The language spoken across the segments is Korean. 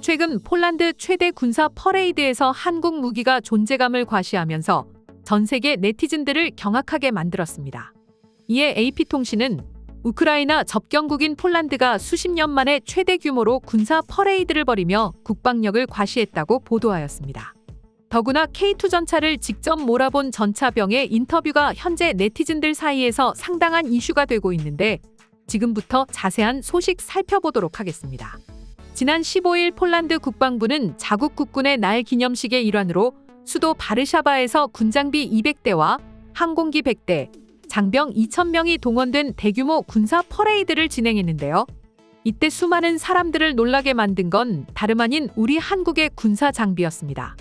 최근 폴란드 최대 군사 퍼레이드에서 한국 무기가 존재감을 과시하면서 전 세계 네티즌들을 경악하게 만들었습니다. 이에 AP통신은 우크라이나 접경국인 폴란드가 수십 년 만에 최대 규모로 군사 퍼레이드를 벌이며 국방력을 과시했다고 보도하였습니다. 더구나 K2 전차를 직접 몰아본 전차병의 인터뷰가 현재 네티즌들 사이에서 상당한 이슈가 되고 있는데 지금부터 자세한 소식 살펴보도록 하겠습니다. 지난 15일 폴란드 국방부는 자국 국군의 날 기념식의 일환으로 수도 바르샤바에서 군장비 200대와 항공기 100대, 장병 2,000명이 동원된 대규모 군사 퍼레이드를 진행했는데요. 이때 수많은 사람들을 놀라게 만든 건 다름 아닌 우리 한국의 군사 장비였습니다.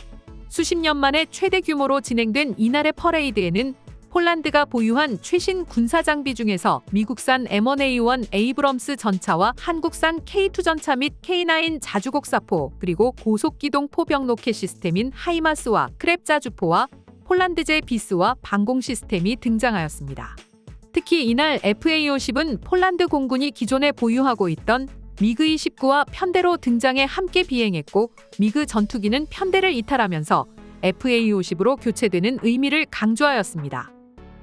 수십 년 만에 최대 규모로 진행된 이날의 퍼레이드에는 폴란드가 보유한 최신 군사 장비 중에서 미국산 M1A1 에이브럼스 전차와 한국산 K2 전차 및 K9 자주곡사포, 그리고 고속기동 포병 로켓 시스템인 하이마스와 크랩 자주포와 폴란드제 비스와 방공 시스템이 등장하였습니다. 특히 이날 FA-50은 폴란드 공군이 기존에 보유하고 있던 미그-29와 편대로 등장해 함께 비행했고 미그 전투기는 편대를 이탈하면서 FA-50으로 교체되는 의미를 강조하였습니다.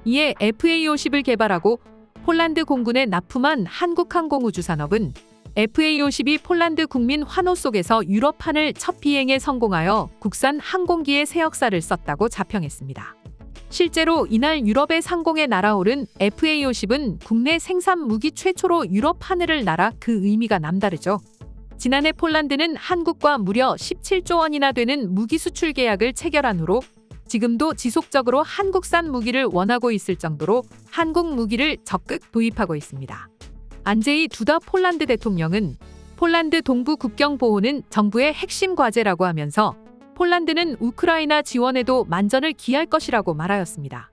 이에 FA-50을 개발하고 폴란드 공군에 납품한 한국항공우주산업은 FA-50이 폴란드 국민 환호 속에서 유럽판을 첫 비행에 성공하여 국산 항공기의 새 역사를 썼다고 자평했습니다. 실제로 이날 유럽의 상공에 날아오른 FA-50은 국내 생산 무기 최초로 유럽 하늘을 날아 그 의미가 남다르죠. 지난해 폴란드는 한국과 무려 17조 원이나 되는 무기 수출 계약을 체결한 후로 지금도 지속적으로 한국산 무기를 원하고 있을 정도로 한국 무기를 적극 도입하고 있습니다. 안제이 두다 폴란드 대통령은 폴란드 동부 국경 보호는 정부의 핵심 과제라고 하면서 폴란드는 우크라이나 지원에도 만전을 기할 것이라고 말하였습니다.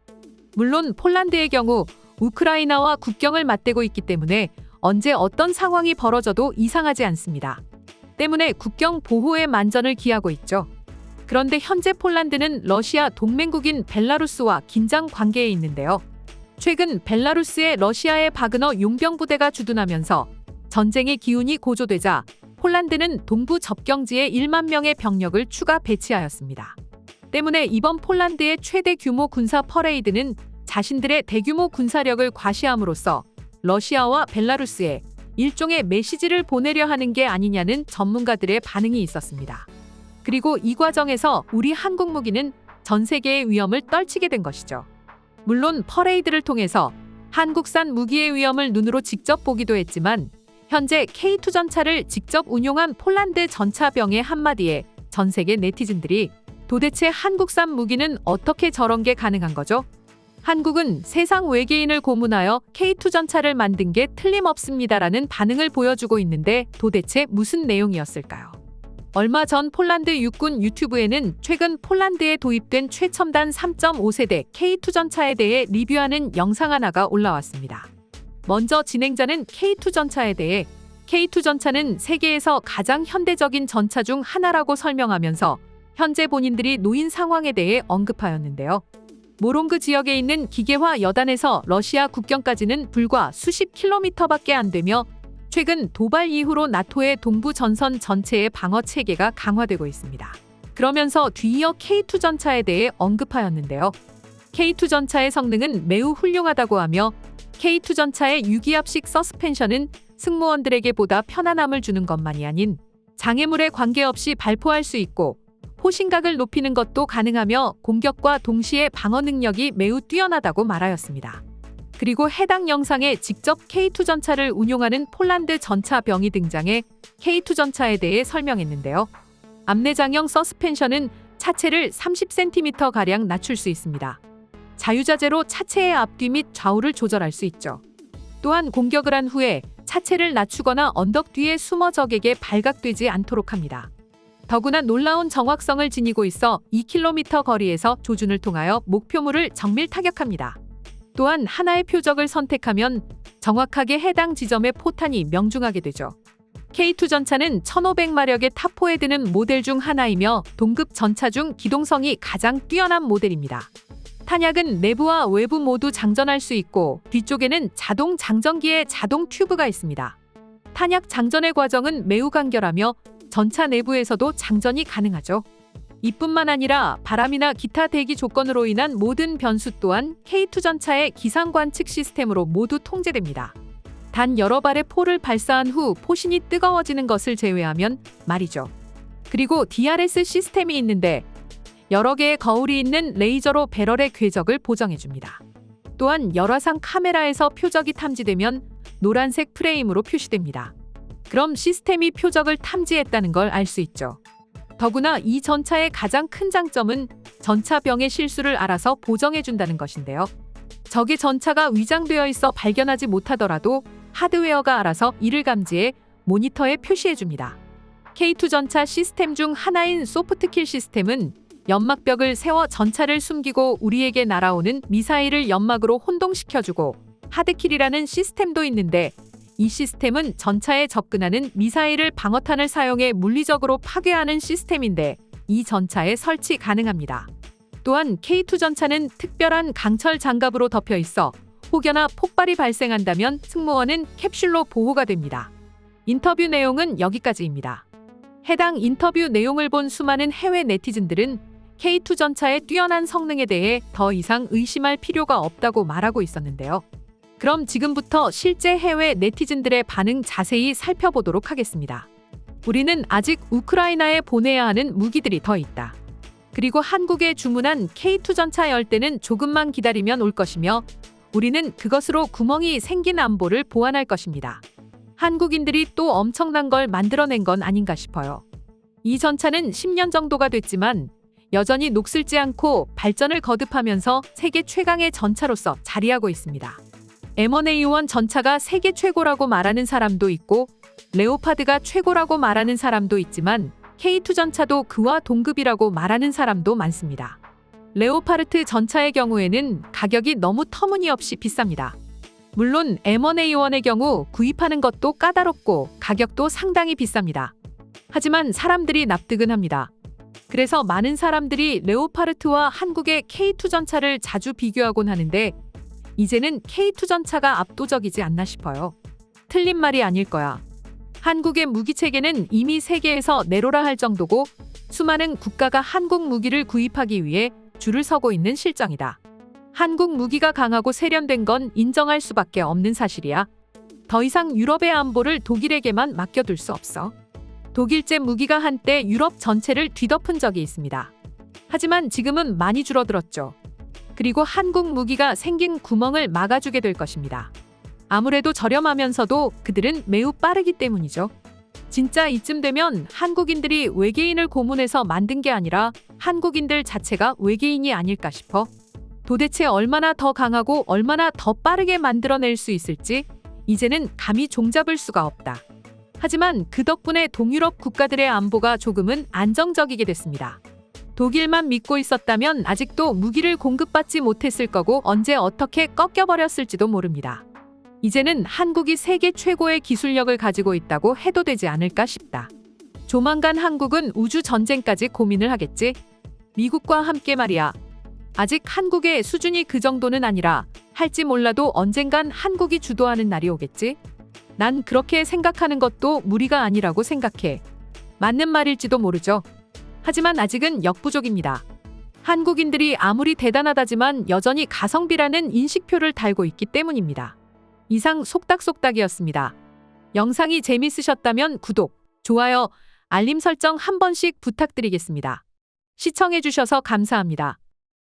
물론 폴란드의 경우 우크라이나와 국경을 맞대고 있기 때문에 언제 어떤 상황이 벌어져도 이상하지 않습니다. 때문에 국경 보호에 만전을 기하고 있죠. 그런데 현재 폴란드는 러시아 동맹국인 벨라루스와 긴장 관계에 있는데요. 최근 벨라루스의 러시아의 바그너 용병 부대가 주둔하면서 전쟁의 기운이 고조되자 폴란드는 동부 접경지에 1만 명의 병력을 추가 배치하였습니다. 때문에 이번 폴란드의 최대 규모 군사 퍼레이드는 자신들의 대규모 군사력을 과시함으로써 러시아와 벨라루스에 일종의 메시지를 보내려 하는 게 아니냐는 전문가들의 반응이 있었습니다. 그리고 이 과정에서 우리 한국 무기는 전 세계의 위험을 떨치게 된 것이죠. 물론 퍼레이드를 통해서 한국산 무기의 위험을 눈으로 직접 보기도 했지만 현재 K2 전차를 직접 운용한 폴란드 전차병의 한마디에 전 세계 네티즌들이 도대체 한국산 무기는 어떻게 저런 게 가능한 거죠? 한국은 세상 외계인을 고문하여 K2 전차를 만든 게 틀림없습니다라는 반응을 보여주고 있는데 도대체 무슨 내용이었을까요? 얼마 전 폴란드 육군 유튜브에는 최근 폴란드에 도입된 최첨단 3.5세대 K2 전차에 대해 리뷰하는 영상 하나가 올라왔습니다. 먼저 진행자는 K2 전차에 대해 K2 전차는 세계에서 가장 현대적인 전차 중 하나라고 설명하면서 현재 본인들이 놓인 상황에 대해 언급하였는데요. 모롱그 지역에 있는 기계화 여단에서 러시아 국경까지는 불과 수십 킬로미터밖에 안 되며 최근 도발 이후로 나토의 동부 전선 전체의 방어 체계가 강화되고 있습니다. 그러면서 뒤이어 K2 전차에 대해 언급하였는데요. K2 전차의 성능은 매우 훌륭하다고 하며 K2 전차의 유기압식 서스펜션은 승무원들에게 보다 편안함을 주는 것만이 아닌 장애물에 관계없이 발포할 수 있고 포신각을 높이는 것도 가능하며 공격과 동시에 방어 능력이 매우 뛰어나다고 말하였습니다. 그리고 해당 영상에 직접 K2 전차를 운용하는 폴란드 전차병이 등장해 K2 전차에 대해 설명했는데요. 앞내장형 서스펜션은 차체를 30cm가량 낮출 수 있습니다. 자유자재로 차체의 앞뒤 및 좌우를 조절할 수 있죠. 또한 공격을 한 후에 차체를 낮추거나 언덕 뒤에 숨어 적에게 발각되지 않도록 합니다. 더구나 놀라운 정확성을 지니고 있어 2km 거리에서 조준을 통하여 목표물을 정밀 타격합니다. 또한 하나의 표적을 선택하면 정확하게 해당 지점의 포탄이 명중하게 되죠. K2 전차는 1500마력의 타포에 드는 모델 중 하나이며 동급 전차 중 기동성이 가장 뛰어난 모델입니다. 탄약은 내부와 외부 모두 장전할 수 있고 뒤쪽에는 자동 장전기에 자동 튜브가 있습니다. 탄약 장전의 과정은 매우 간결하며 전차 내부에서도 장전이 가능하죠. 이뿐만 아니라 바람이나 기타 대기 조건으로 인한 모든 변수 또한 K2 전차의 기상 관측 시스템으로 모두 통제됩니다. 단 여러 발의 포를 발사한 후 포신이 뜨거워지는 것을 제외하면 말이죠. 그리고 DRS 시스템이 있는데 여러 개의 거울이 있는 레이저로 배럴의 궤적을 보정해줍니다. 또한 열화상 카메라에서 표적이 탐지되면 노란색 프레임으로 표시됩니다. 그럼 시스템이 표적을 탐지했다는 걸 알 수 있죠. 더구나 이 전차의 가장 큰 장점은 전차병의 실수를 알아서 보정해준다는 것인데요. 적의 전차가 위장되어 있어 발견하지 못하더라도 하드웨어가 알아서 이를 감지해 모니터에 표시해줍니다. K2 전차 시스템 중 하나인 소프트킬 시스템은 연막벽을 세워 전차를 숨기고 우리에게 날아오는 미사일을 연막으로 혼동시켜주고 하드킬이라는 시스템도 있는데 이 시스템은 전차에 접근하는 미사일을 방어탄을 사용해 물리적으로 파괴하는 시스템인데 이 전차에 설치 가능합니다. 또한 K2 전차는 특별한 강철 장갑으로 덮여 있어 혹여나 폭발이 발생한다면 승무원은 캡슐로 보호가 됩니다. 인터뷰 내용은 여기까지입니다. 해당 인터뷰 내용을 본 수많은 해외 네티즌들은 K2 전차의 뛰어난 성능에 대해 더 이상 의심할 필요가 없다고 말하고 있었는데요. 그럼 지금부터 실제 해외 네티즌들의 반응 자세히 살펴보도록 하겠습니다. 우리는 아직 우크라이나에 보내야 하는 무기들이 더 있다. 그리고 한국에 주문한 K2 전차 열대는 조금만 기다리면 올 것이며 우리는 그것으로 구멍이 생긴 안보를 보완할 것입니다. 한국인들이 또 엄청난 걸 만들어낸 건 아닌가 싶어요. 이 전차는 10년 정도가 됐지만 여전히 녹슬지 않고 발전을 거듭하면서 세계 최강의 전차로서 자리하고 있습니다. M1A1 전차가 세계 최고라고 말하는 사람도 있고 레오파드가 최고라고 말하는 사람도 있지만 K2 전차도 그와 동급이라고 말하는 사람도 많습니다. 레오파르트 전차의 경우에는 가격이 너무 터무니없이 비쌉니다. 물론 M1A1의 경우 구입하는 것도 까다롭고 가격도 상당히 비쌉니다. 하지만 사람들이 납득은 합니다. 그래서 많은 사람들이 레오파르트와 한국의 K2 전차를 자주 비교하곤 하는데 이제는 K2 전차가 압도적이지 않나 싶어요. 틀린 말이 아닐 거야. 한국의 무기 체계는 이미 세계에서 내로라 할 정도고 수많은 국가가 한국 무기를 구입하기 위해 줄을 서고 있는 실정이다. 한국 무기가 강하고 세련된 건 인정할 수밖에 없는 사실이야. 더 이상 유럽의 안보를 독일에게만 맡겨둘 수 없어. 독일제 무기가 한때 유럽 전체를 뒤덮은 적이 있습니다. 하지만 지금은 많이 줄어들었죠. 그리고 한국 무기가 생긴 구멍을 막아주게 될 것입니다. 아무래도 저렴하면서도 그들은 매우 빠르기 때문이죠. 진짜 이쯤 되면 한국인들이 외계인을 고문해서 만든 게 아니라 한국인들 자체가 외계인이 아닐까 싶어. 도대체 얼마나 더 강하고 얼마나 더 빠르게 만들어낼 수 있을지 이제는 감히 종잡을 수가 없다. 하지만 그 덕분에 동유럽 국가들의 안보가 조금은 안정적이게 됐습니다. 독일만 믿고 있었다면 아직도 무기를 공급받지 못했을 거고 언제 어떻게 꺾여버렸을지도 모릅니다. 이제는 한국이 세계 최고의 기술력을 가지고 있다고 해도 되지 않을까 싶다. 조만간 한국은 우주 전쟁까지 고민을 하겠지? 미국과 함께 말이야. 아직 한국의 수준이 그 정도는 아니라 할지 몰라도 언젠간 한국이 주도하는 날이 오겠지? 난 그렇게 생각하는 것도 무리가 아니라고 생각해. 맞는 말일지도 모르죠. 하지만 아직은 역부족입니다. 한국인들이 아무리 대단하다지만 여전히 가성비라는 인식표를 달고 있기 때문입니다. 이상 속닥속닥이었습니다. 영상이 재밌으셨다면 구독, 좋아요, 알림 설정 한 번씩 부탁드리겠습니다. 시청해주셔서 감사합니다.